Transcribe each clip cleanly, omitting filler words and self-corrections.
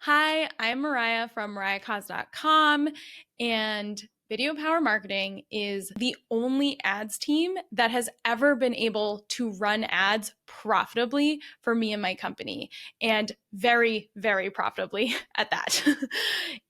Hi, I'm Mariah from mariahcause.com, and Video Power Marketing is the only ads team that has ever been able to run ads profitably for me and my company, and very, very profitably at that.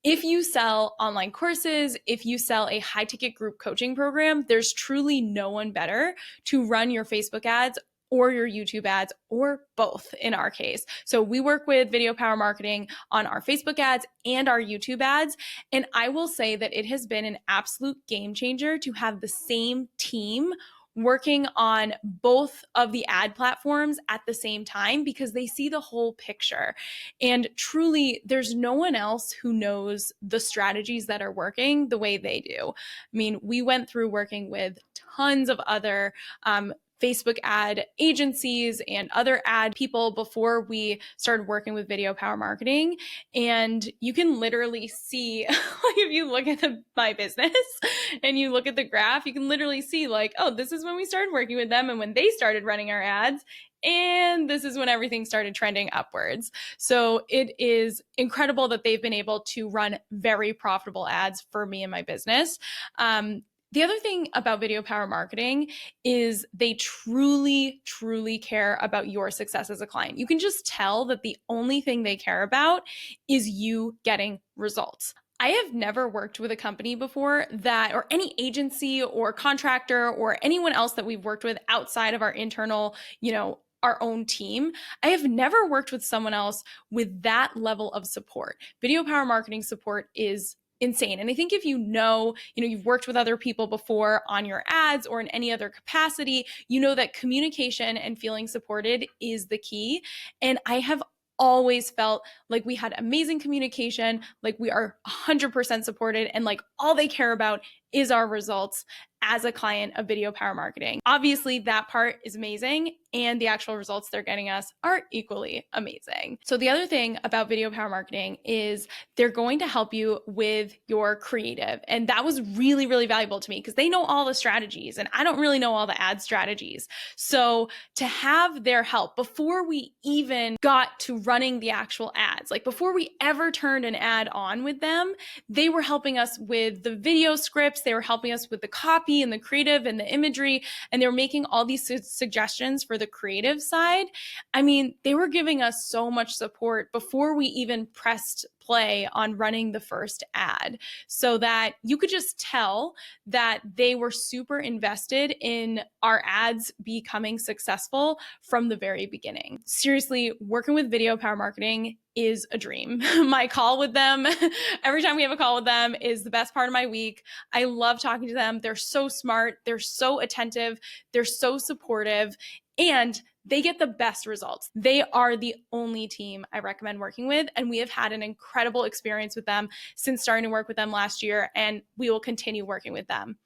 If you sell online courses, if you sell a high ticket group coaching program, there's truly no one better to run your Facebook ads or your YouTube ads, or both in our case. So we work with Video Power Marketing on our Facebook ads and our YouTube ads. And I will say that it has been an absolute game changer to have the same team working on both of the ad platforms at the same time because they see the whole picture. And truly, there's no one else who knows the strategies that are working the way they do. I mean, we went through working with tons of other Facebook ad agencies and other ad people before we started working with Video Power Marketing. And you can literally see, like, if you look at my business and you look at the graph, you can literally see, like, oh, this is when we started working with them and when they started running our ads. And this is when everything started trending upwards. So it is incredible that they've been able to run very profitable ads for me and my business. The other thing about Video Power Marketing is they truly, truly care about your success as a client. You can just tell that the only thing they care about is you getting results. I have never worked with a company before that, or any agency or contractor or anyone else that we've worked with outside of our internal, our own team. I have never worked with someone else with that level of support. Video Power Marketing support is insane. And I think if you've worked with other people before on your ads or in any other capacity, you know that communication and feeling supported is the key. And I have always felt like we had amazing communication, like we are 100% supported, and like all they care about is our results as a client of Video Power Marketing. Obviously, that part is amazing, and the actual results they're getting us are equally amazing. So the other thing about Video Power Marketing is they're going to help you with your creative. And that was really, really valuable to me because they know all the strategies and I don't really know all the ad strategies. So to have their help before we even got to running the actual ads, like before we ever turned an ad on with them, they were helping us with the video scripts, they were helping us with the copy and the creative and the imagery, and they were making all these suggestions for the creative side. I mean, they were giving us so much support before we even pressed play on running the first ad, so that you could just tell that they were super invested in our ads becoming successful from the very beginning. Seriously, working with Video Power Marketing is a dream. My call with them, every time we have a call with them, is the best part of my week. I love talking to them. They're so smart. They're so attentive. They're so supportive. And they get the best results. They are the only team I recommend working with. And we have had an incredible experience with them since starting to work with them last year. And we will continue working with them.